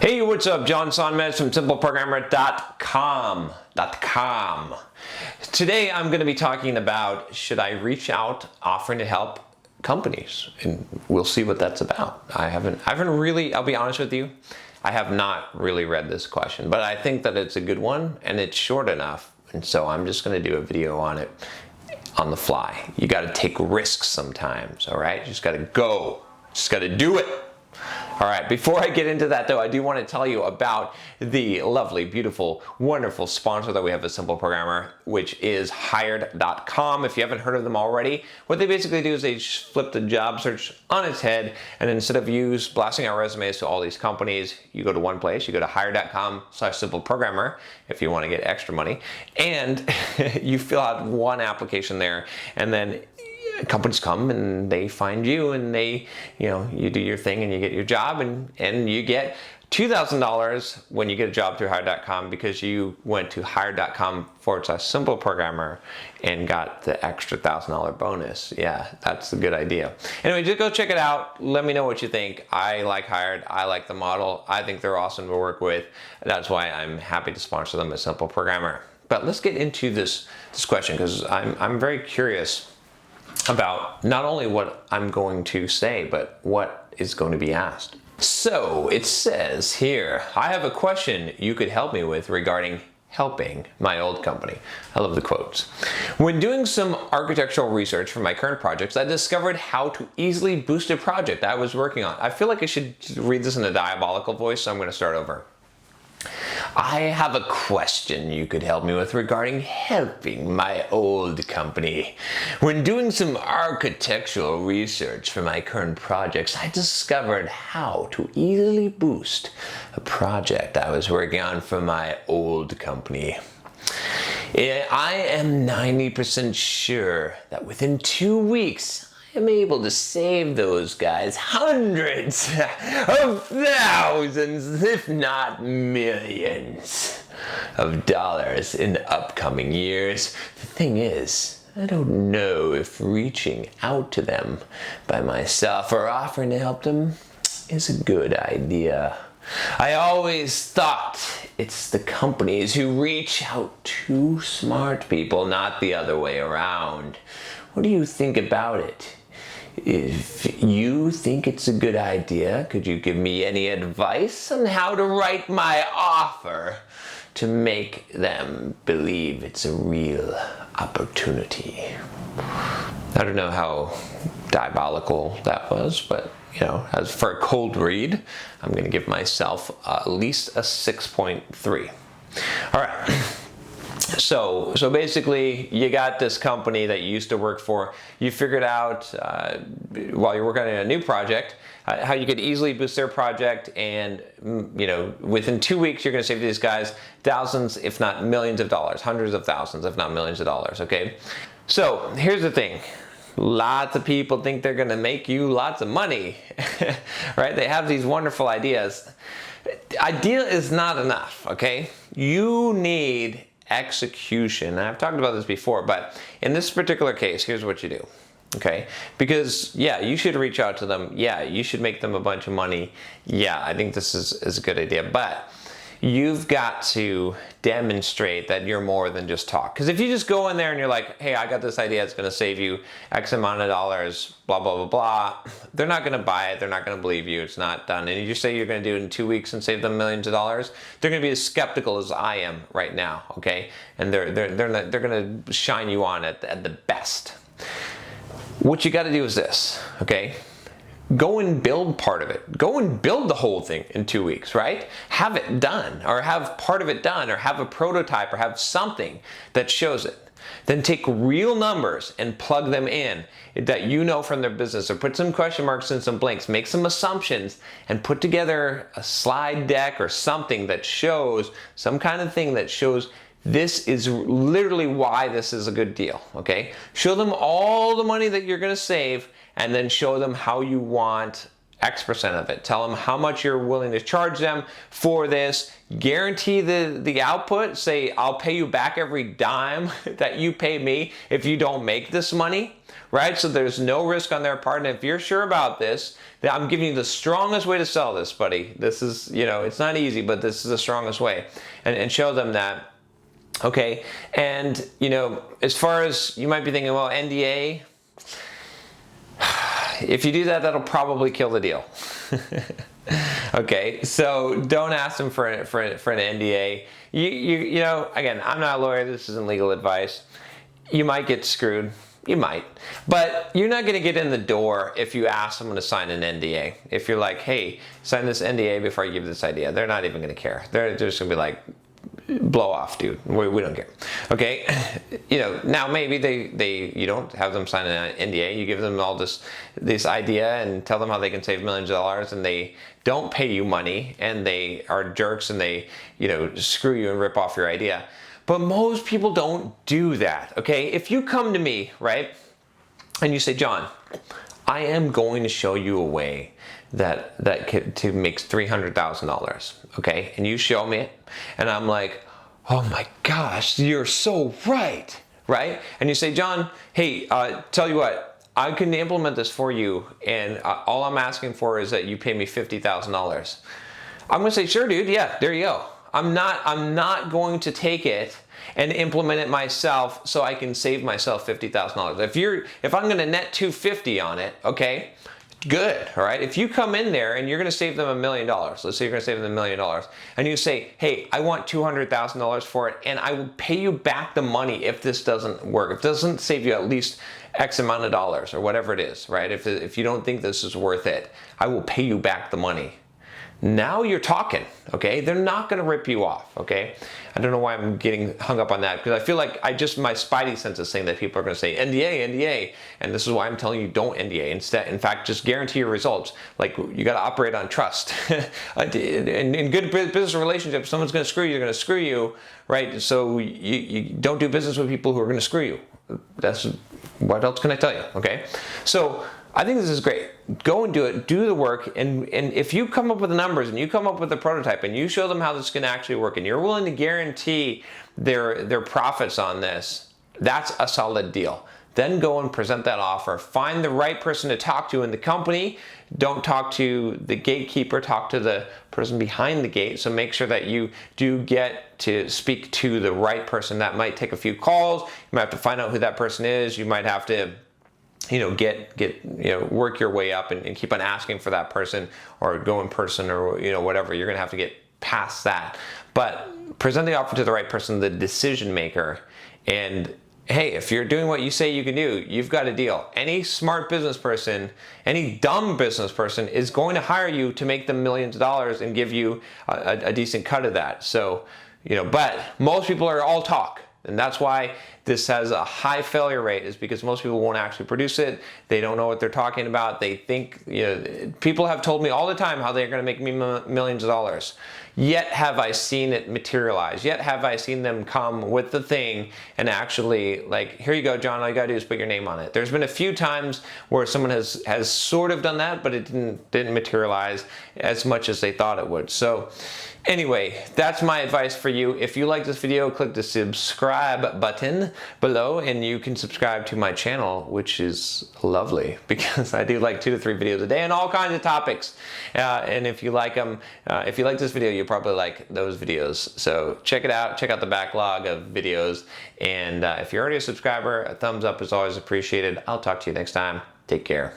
Hey, what's up? John Sonmez from simpleprogrammer.com. Today I'm going to be talking about, should I reach out offering to help companies? And we'll see what that's about. I haven't really, I'll be honest with you, I have not really read this question, but I think that it's a good one and it's short enough. And so I'm just going to do a video on it on the fly. You got to take risks sometimes, all right? You just got to go. Just got to do it. All right, before I get into that though, I do want to tell you about the lovely, beautiful, wonderful sponsor that we have at Simple Programmer, which is Hired.com. If you haven't heard of them already, what they basically do is they just flip the job search on its head, and instead of you blasting out resumes to all these companies, you go to one place, you go to Hired.com/simpleprogrammer if you want to get extra money, and you fill out one application there, and then companies come and they find you and they, you do your thing and you get your job and you get $2,000 when you get a job through Hired.com because you went to Hired.com/simpleprogrammer and got the extra $1,000 bonus. Yeah, that's a good idea. Anyway, just go check it out. Let me know what you think. I like Hired. I like the model. I think they're awesome to work with. That's why I'm happy to sponsor them as Simple Programmer. But let's get into this question because I'm very curious about not only what I'm going to say, but what is going to be asked. So it says here, I have a question you could help me with regarding helping my old company. I love the quotes. When doing some architectural research for my current projects, I discovered how to easily boost a project I was working on. I feel like I should read this in a diabolical voice, so I'm going to start over. I have a question you could help me with regarding helping my old company. When doing some architectural research for my current projects, I discovered how to easily boost a project I was working on for my old company. I am 90% sure that within 2 weeks, I'm able to save those guys hundreds of thousands, if not millions of dollars in the upcoming years. The thing is, I don't know if reaching out to them by myself or offering to help them is a good idea. I always thought it's the companies who reach out to smart people, not the other way around. What do you think about it? If you think it's a good idea, could you give me any advice on how to write my offer to make them believe it's a real opportunity? I don't know how diabolical that was, but as for a cold read, I'm going to give myself at least a 6.3. All right. So basically, you got this company that you used to work for. You figured out while you're working on a new project how you could easily boost their project, and within 2 weeks you're going to save these guys thousands, if not millions of dollars, hundreds of thousands, if not millions of dollars. Okay, so here's the thing. Lots of people think they're going to make you lots of money, right? They have these wonderful ideas. Idea is not enough. Okay, you need execution. And I've talked about this before, but in this particular case, here's what you do. Okay, because yeah, you should reach out to them. Yeah, you should make them a bunch of money. Yeah, I think this is a good idea, but you've got to demonstrate that you're more than just talk. Because if you just go in there and you're like, hey, I got this idea, it's going to save you X amount of dollars, blah, blah, blah, blah, they're not going to buy it. They're not going to believe you. It's not done. And you just say you're going to do it in 2 weeks and save them millions of dollars, they're going to be as skeptical as I am right now, okay? And they're going to shine you on at the best. What you got to do is this, okay? Go and build part of it. Go and build the whole thing in 2 weeks, right? Have it done, or have part of it done, or have a prototype, or have something that shows it. Then take real numbers and plug them in that you know from their business, or put some question marks and some blanks, make some assumptions, and put together a slide deck or something that shows, some kind of thing that shows this is literally why this is a good deal, okay? Show them all the money that you're gonna save, and then show them how you want X% of it. Tell them how much you're willing to charge them for this. Guarantee the output. Say, I'll pay you back every dime that you pay me if you don't make this money, right? So there's no risk on their part. And if you're sure about this, then I'm giving you the strongest way to sell this, buddy. This is, it's not easy, but this is the strongest way. And show them that. Okay, and as far as you might be thinking, well, NDA, if you do that, that'll probably kill the deal. Okay, so don't ask them for an NDA. Again, I'm not a lawyer. This isn't legal advice. You might get screwed. You might, but you're not going to get in the door if you ask someone to sign an NDA. If you're like, hey, sign this NDA before I give this idea, they're not even going to care. They're just going to be like, blow off, dude. We don't care. Okay, now maybe you don't have them sign an NDA. You give them all this idea and tell them how they can save millions of dollars, and they don't pay you money, and they are jerks, and they screw you and rip off your idea. But most people don't do that. Okay, if you come to me, right, and you say, John, I am going to show you a way that makes $300,000, okay? And you show me it, and I'm like, oh my gosh, you're so right? And you say, John, hey, tell you what, I can implement this for you, and all I'm asking for is that you pay me $50,000. I'm gonna say, sure, dude, yeah, there you go. I'm not going to take it and implement it myself so I can save myself $50,000. If I'm gonna net $250 on it, okay, good, all right? If you come in there and you're gonna save them $1 million, let's say you're gonna save them $1 million, and you say, hey, I want $200,000 for it, and I will pay you back the money if this doesn't work. If it doesn't save you at least X amount of dollars or whatever it is, right? If you don't think this is worth it, I will pay you back the money. Now you're talking, okay? They're not gonna rip you off, okay? I don't know why I'm getting hung up on that, because I feel like my spidey sense is saying that people are gonna say NDA, and this is why I'm telling you don't NDA. Instead, in fact, just guarantee your results. Like, you gotta operate on trust. In good business relationships, if someone's gonna screw you, they're gonna screw you, right? So you don't do business with people who are gonna screw you. What else can I tell you, okay? So, I think this is great. Go and do it, do the work, and if you come up with the numbers and you come up with a prototype and you show them how this can actually work and you're willing to guarantee their profits on this, that's a solid deal. Then go and present that offer. Find the right person to talk to in the company. Don't talk to the gatekeeper, talk to the person behind the gate. So make sure that you do get to speak to the right person. That might take a few calls. You might have to find out who that person is. You might have to work your way up and keep on asking for that person, or go in person, or whatever. You're gonna have to get past that. But present the offer to the right person, the decision maker, and hey, if you're doing what you say you can do, you've got a deal. Any smart business person, any dumb business person is going to hire you to make them millions of dollars and give you a decent cut of that. So, but most people are all talk. And that's why this has a high failure rate, is because most people won't actually produce it. They don't know what they're talking about. They think, people have told me all the time how they're going to make me millions of dollars. Yet have I seen it materialize. Yet have I seen them come with the thing and actually, like, here you go, John, all you got to do is put your name on it. There's been a few times where someone has sort of done that, but it didn't materialize as much as they thought it would. So anyway, that's my advice for you. If you like this video, click the subscribe button below, and you can subscribe to my channel, which is lovely because I do like 2 to 3 videos a day on all kinds of topics. And if you like them, if you like this video, you probably like those videos. So check it out. Check out the backlog of videos. And if you're already a subscriber, a thumbs up is always appreciated. I'll talk to you next time. Take care.